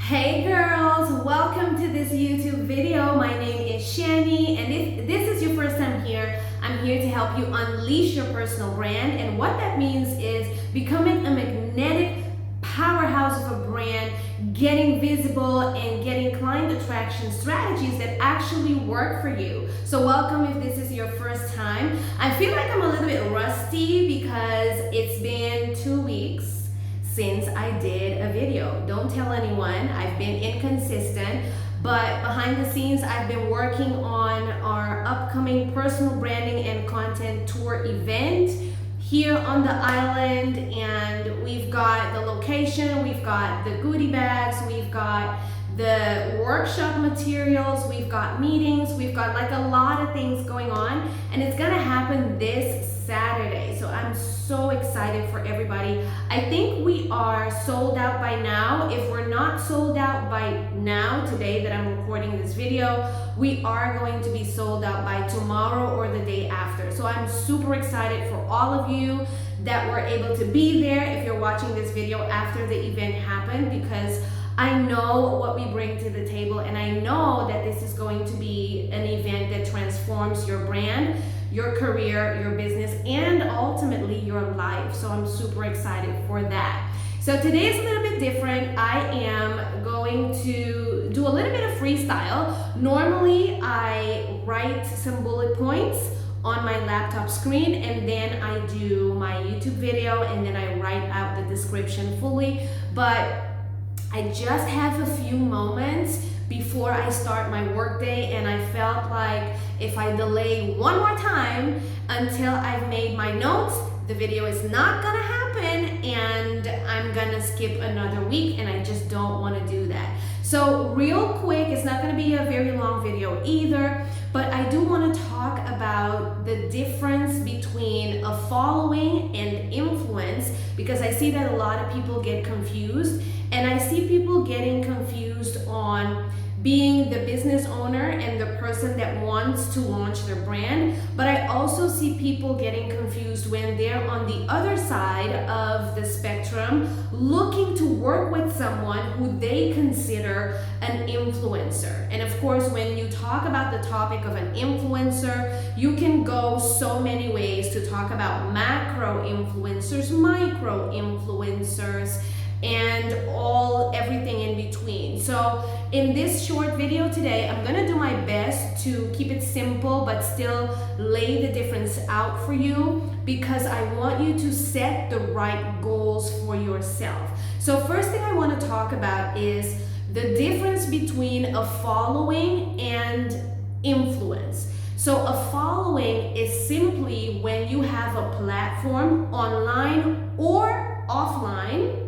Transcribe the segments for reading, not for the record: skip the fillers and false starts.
Hey girls, welcome to this YouTube video. My name is Shanny, and if this is your first time here, I'm here to help you unleash your personal brand. And what that means is becoming a magnetic powerhouse of a brand, getting visible and getting client attraction strategies that actually work for you. So welcome if this is your first time. I feel like I'm a little bit rusty because it's been 2 weeks since I did a video. Don't tell anyone, I've been inconsistent, but behind the scenes I've been working on our upcoming personal branding and content tour event here on the island, and we've got the location, we've got the goodie bags, we've got the workshop materials, we've got meetings, we've got like a lot of things going on, and it's gonna happen this Saturday. So I'm so excited for everybody. I think we are sold out by now. If we're not sold out by now, today that I'm recording this video, we are going to be sold out by tomorrow or the day after. So I'm super excited for all of you that were able to be there if you're watching this video after the event happened, because I know what we bring to the table, and I know that this is going to be an event that transforms your brand, your career, your business, and ultimately your life. So I'm super excited for that. So today is a little bit different. I am going to do a little bit of freestyle. Normally I write some bullet points on my laptop screen, and then I do my YouTube video, and then I write out the description fully. But I just have a few moments before I start my workday, and I felt like if I delay one more time until I've made my notes, the video is not gonna happen and I'm gonna skip another week, and I just don't wanna do that. So real quick, it's not gonna be a very long video either, but I do wanna talk about the difference between a following and influence, because I see that a lot of people get confused, and I see people getting confused on being the business owner and the person that wants to launch their brand. But I also see people getting confused when they're on the other side of the spectrum looking to work with someone who they consider an influencer. And of course, when you talk about the topic of an influencer, you can go so many ways to talk about macro influencers, micro influencers, and everything in between. So in this short video today, I'm gonna do my best to keep it simple but still lay the difference out for you, because I want you to set the right goals for yourself. So first thing I want to talk about is the difference between a following and influence. So a following is simply when you have a platform online or offline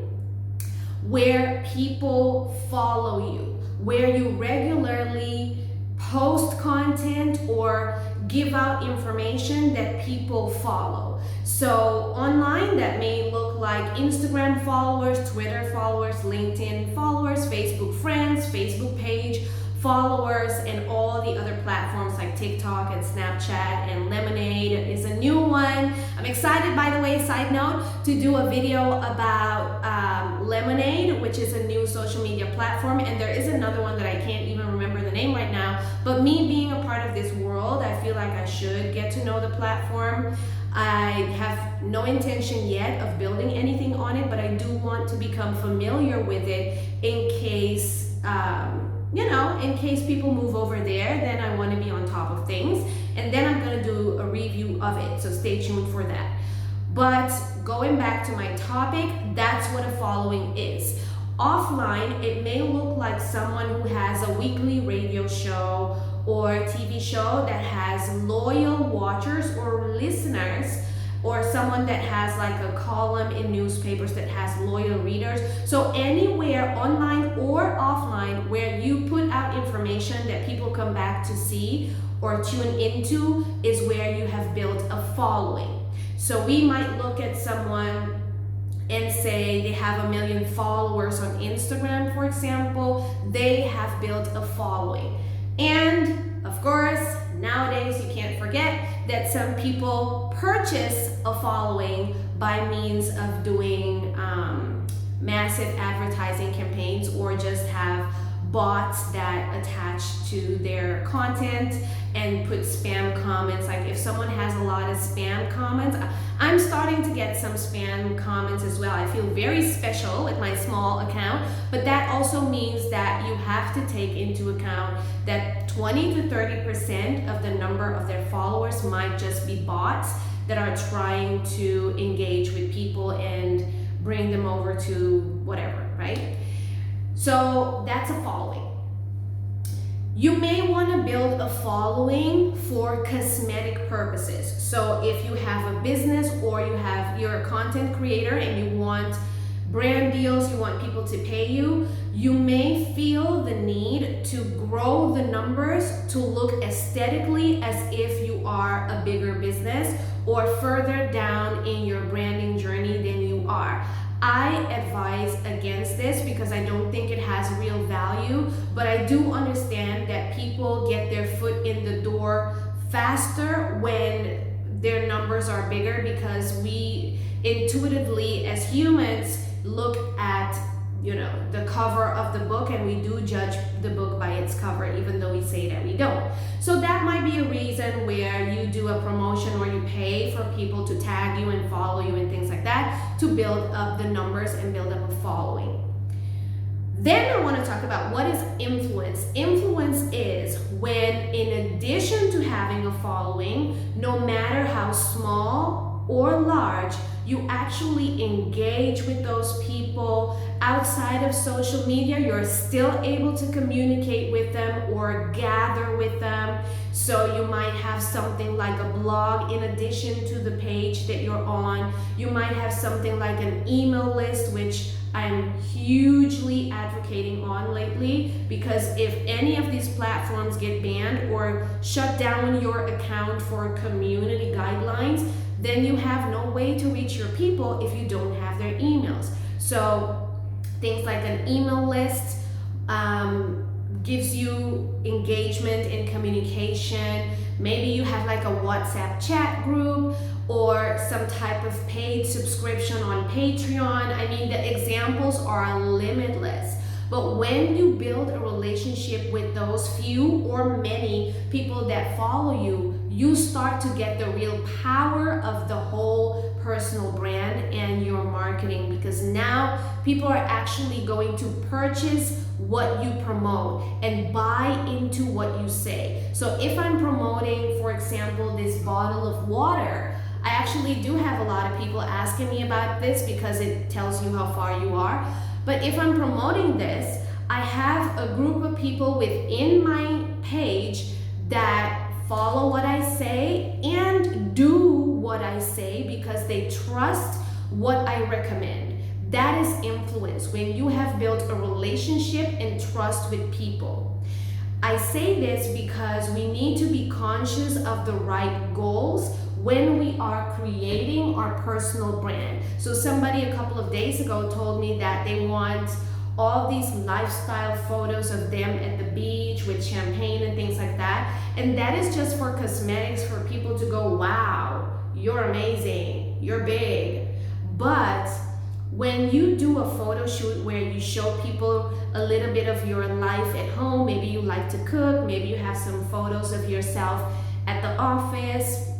where people follow you, where you regularly post content or give out information that people follow. So online, that may look like Instagram followers, Twitter followers, LinkedIn followers, Facebook friends, Facebook page followers, and all the other platforms like TikTok and Snapchat, and Lemonade is a new one. I'm excited, by the way, side note, to do a video about Lemonade, which is a new social media platform, and there is another one that I can't even remember the name right now. But me being a part of this world, I feel like I should get to know the platform. I have no intention yet of building anything on it, but I do want to become familiar with it in case in case people move over there, then I want to be on top of things, and then I'm going to do a review of it, so stay tuned for that. But going back to my topic, that's what a following is. Offline, it may look like someone who has a weekly radio show or TV show that has loyal watchers or listeners, or someone that has like a column in newspapers that has loyal readers. So anywhere online or offline where you put out information that people come back to see or tune into is where you have built a following. So we might look at someone and say they have 1 million followers on Instagram, for example. They have built a following. And of course, nowadays you can't forget that some people purchase a following by means of doing massive advertising campaigns or just have bots that attach to their content and put spam comments. Like if someone has a lot of spam comments, I'm starting to get some spam comments as well. I feel very special with my small account, but that also means that you have to take into account that 20 to 30% of the number of their followers might just be bots that are trying to engage with people and bring them over to whatever, right? So that's a following. You may want to build a following for cosmetic purposes. So if you have a business or you're a content creator and you want brand deals, you want people to pay you, you may feel the need to grow the numbers to look aesthetically as if you are a bigger business or further down in your branding journey than you are. I advise against this because I don't think it has real value, but I do understand that people get their foot in the door faster when their numbers are bigger, because we intuitively as humans look at, you know, the cover of the book, and we do judge the book by its cover, even though we say that we don't. So that might be a reason where you do a promotion or you pay for people to tag you and follow you and things like that to build up the numbers and build up a following. Then I want to talk about what is influence. Influence is when, in addition to having a following, no matter how small or large, you actually engage with those people outside of social media. You're still able to communicate with them or gather with them. So you might have something like a blog in addition to the page that you're on. You might have something like an email list, which I'm hugely advocating on lately, because if any of these platforms get banned or shut down your account for community guidelines, then you have no way to reach your people if you don't have their emails. So things like an email list gives you engagement and communication. Maybe you have like a WhatsApp chat group or some type of paid subscription on Patreon. I mean, the examples are limitless. But when you build a relationship with those few or many people that follow you, you start to get the real power of the whole personal brand and your marketing, because now people are actually going to purchase what you promote and buy into what you say. So if I'm promoting, for example, this bottle of water, I actually do have a lot of people asking me about this because it tells you how far you are. But if I'm promoting this, I have a group of people within my page that follow what I say and do what I say because they trust what I recommend. That is influence, when you have built a relationship and trust with people. I say this because we need to be conscious of the right goals when we are creating our personal brand. So somebody a couple of days ago told me that they want all these lifestyle photos of them at the beach with champagne and things like that. And that is just for cosmetics, for people to go, wow, you're amazing, you're big. But when you do a photo shoot where you show people a little bit of your life at home, maybe you like to cook, maybe you have some photos of yourself at the office,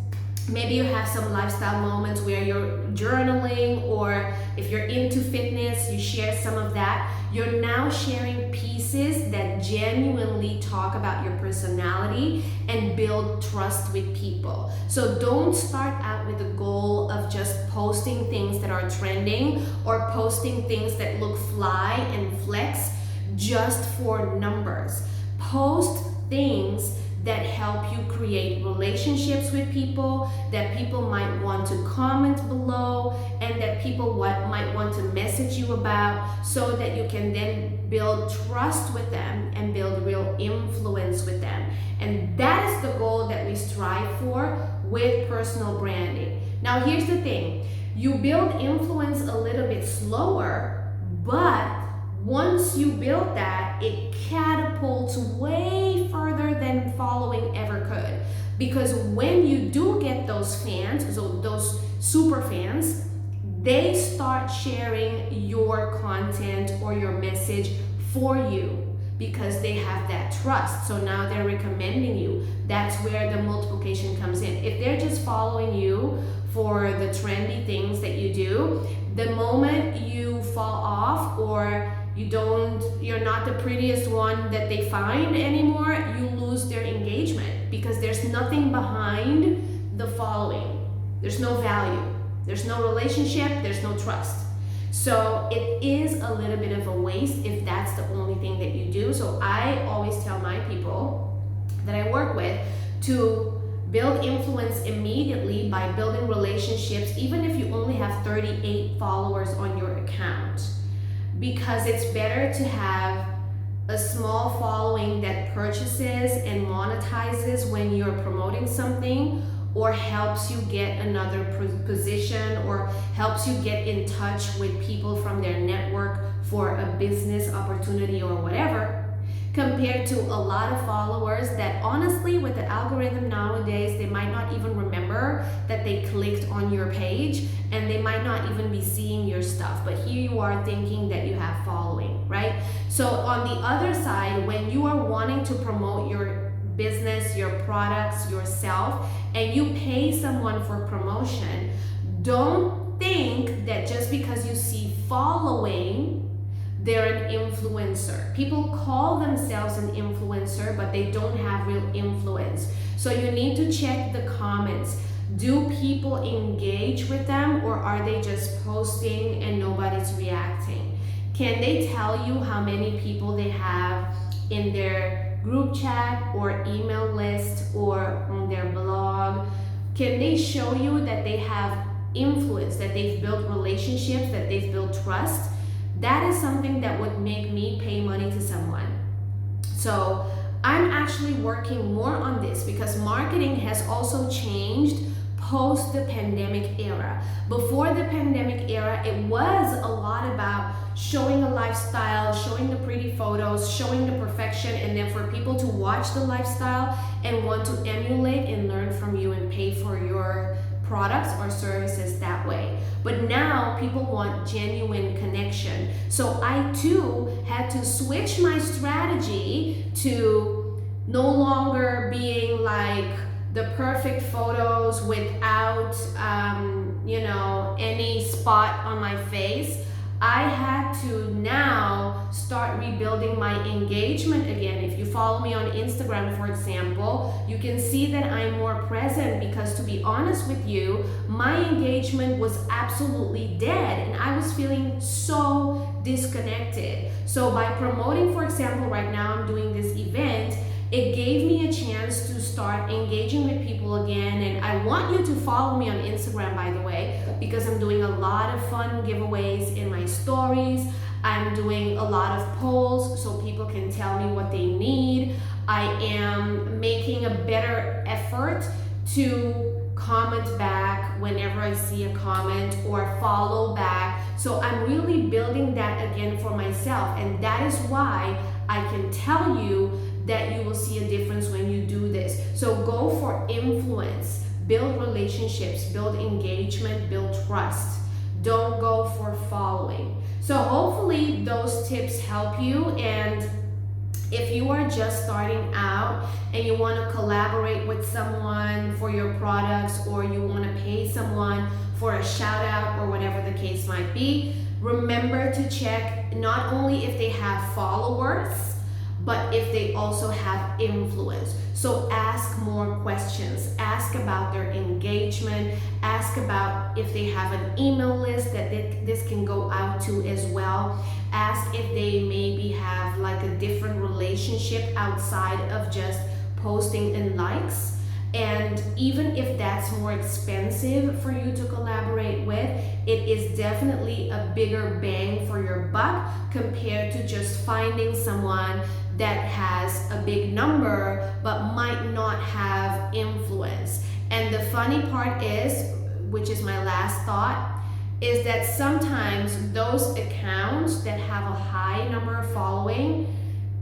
maybe you have some lifestyle moments where you're journaling, or if you're into fitness, you share some of that. You're now sharing pieces that genuinely talk about your personality and build trust with people. So don't start out with the goal of just posting things that are trending or posting things that look fly and flex just for numbers. Post things that help you create relationships with people, that people might want to comment below, and that people might want to message you about, so that you can then build trust with them and build real influence with them. And that is the goal that we strive for with personal branding. Now here's the thing, you build influence a little bit slower, but once you build that, it catapults way further than following ever could. Because when you do get those fans, so those super fans, they start sharing your content or your message for you because they have that trust. So now they're recommending you. That's where the multiplication comes in. If they're just following you for the trendy things that you do, the moment you fall off or you're not the prettiest one that they find anymore, you lose their engagement because there's nothing behind the following. There's no value. There's no relationship. There's no trust. So it is a little bit of a waste if that's the only thing that you do. So I always tell my people that I work with to build influence immediately by building relationships, even if you only have 38 followers on your account. Because it's better to have a small following that purchases and monetizes when you're promoting something, or helps you get another position, or helps you get in touch with people from their network for a business opportunity or whatever, compared to a lot of followers that honestly, with the algorithm nowadays, they might not even remember that they clicked on your page, and they might not even be seeing your stuff, but here you are thinking that you have following, right? So on the other side, when you are wanting to promote your business, your products, yourself, and you pay someone for promotion, don't think that just because you see following, they're an influencer. People call themselves an influencer, but they don't have real influence. So you need to check the comments. Do people engage with them, or are they just posting and nobody's reacting? Can they tell you how many people they have in their group chat or email list or on their blog? Can they show you that they have influence, that they've built relationships, that they've built trust? That is something that would make me pay money to someone. So I'm actually working more on this because marketing has also changed post the pandemic era. Before the pandemic era, it was a lot about showing a lifestyle, showing the pretty photos, showing the perfection, and then for people to watch the lifestyle and want to emulate and learn from you and pay for your products or services that way. But now people want genuine connection. So I too had to switch my strategy to no longer being like the perfect photos without any spot on my face. I had to now start rebuilding my engagement again. If you follow me on Instagram, for example, you can see that I'm more present because, to be honest with you, my engagement was absolutely dead and I was feeling so disconnected. So by promoting, for example, right now I'm doing this event, it gave me a chance to start engaging with people again. And I want you to follow me on Instagram, by the way, because I'm doing a lot of fun giveaways in my stories. I'm doing a lot of polls so people can tell me what they need. I am making a better effort to comment back whenever I see a comment or follow back. So I'm really building that again for myself. And that is why I can tell you that you will see a difference when you do this. So go for influence, build relationships, build engagement, build trust. Don't go for following. So hopefully those tips help you. And if you are just starting out and you want to collaborate with someone for your products, or you want to pay someone for a shout out or whatever the case might be, remember to check not only if they have followers, but if they also have influence. So ask more questions. Ask about their engagement. Ask about if they have an email list that this can go out to as well. Ask if they maybe have like a different relationship outside of just posting and likes. And even if that's more expensive for you to collaborate with, it is definitely a bigger bang for your buck compared to just finding someone that has a big number but might not have influence. And the funny part is, which is my last thought, is that sometimes those accounts that have a high number of following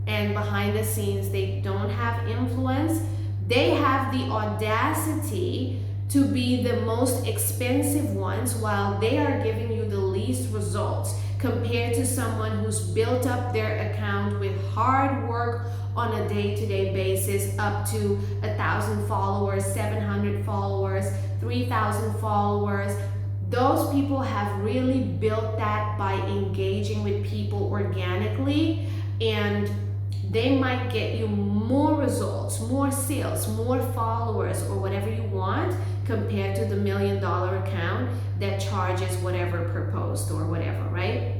and behind the scenes they don't have influence, they have the audacity to be the most expensive ones while they are giving you the least results, compared to someone who's built up their account with hard work on a day-to-day basis, up to 1,000 followers, 700 followers, 3,000 followers. Those people have really built that by engaging with people organically, and they might get you more results, more sales, more followers, or whatever you want, compared to the $1 million account that charges whatever per post or whatever, right?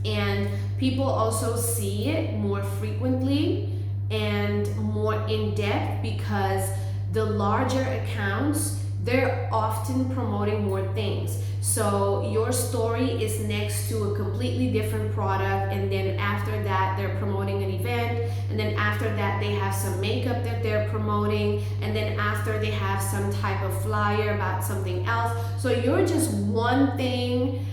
And people also see it more frequently and more in depth, because the larger accounts, they're often promoting more things. So your story is next to a completely different product, and then after that they're promoting an event, and then after that they have some makeup that they're promoting, and then after they have some type of flyer about something else. So you're just one thing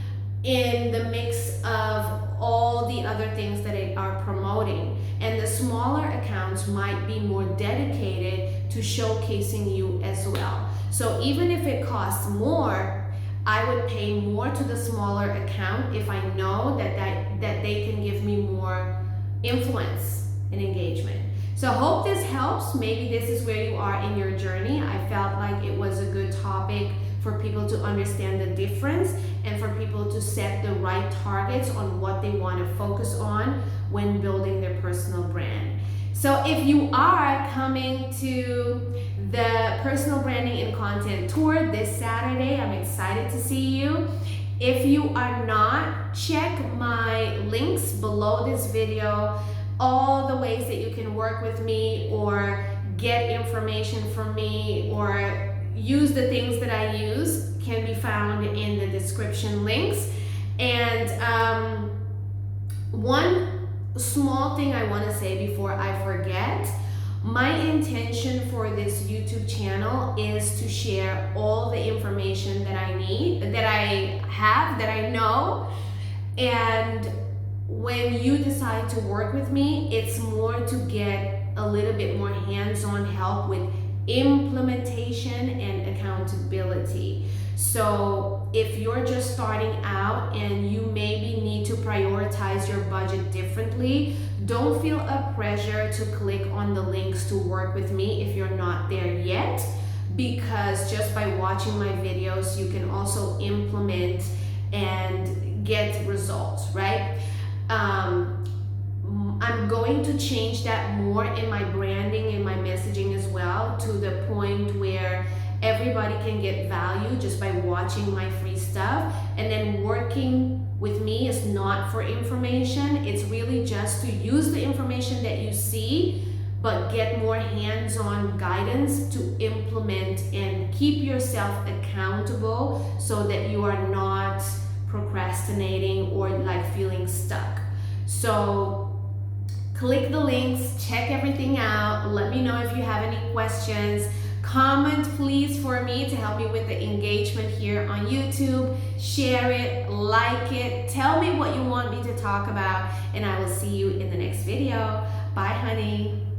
in the mix of all the other things that they are promoting. And the smaller accounts might be more dedicated to showcasing you as well. So even if it costs more, I would pay more to the smaller account if I know that they can give me more influence and engagement. So I hope this helps. Maybe this is where you are in your journey. I felt like it was a good topic for people to understand the difference, and for people to set the right targets on what they want to focus on when building their personal brand. So if you are coming to the Personal Branding and Content Tour this Saturday, I'm excited to see you. If you are not, check my links below this video. All the ways that you can work with me or get information from me or use the things that I use can be found in the description links. And one small thing I want to say before I forget, my intention for this YouTube channel is to share all the information that I need, that I have, that I know. And when you decide to work with me, it's more to get a little bit more hands-on help with implementation and accountability. So if you're just starting out and you maybe need to prioritize your budget differently, don't feel a pressure to click on the links to work with me if you're not there yet, because just by watching my videos you can also implement and get results, right? I'm going to change that more in my branding and my messaging as well, to the point where everybody can get value just by watching my free stuff. And then working with me is not for information. It's really just to use the information that you see, but get more hands-on guidance to implement and keep yourself accountable so that you are not procrastinating or like feeling stuck. So click the links, check everything out. Let me know if you have any questions. Comment please for me to help me with the engagement here on YouTube. Share it, like it, tell me what you want me to talk about, and I will see you in the next video. Bye, honey.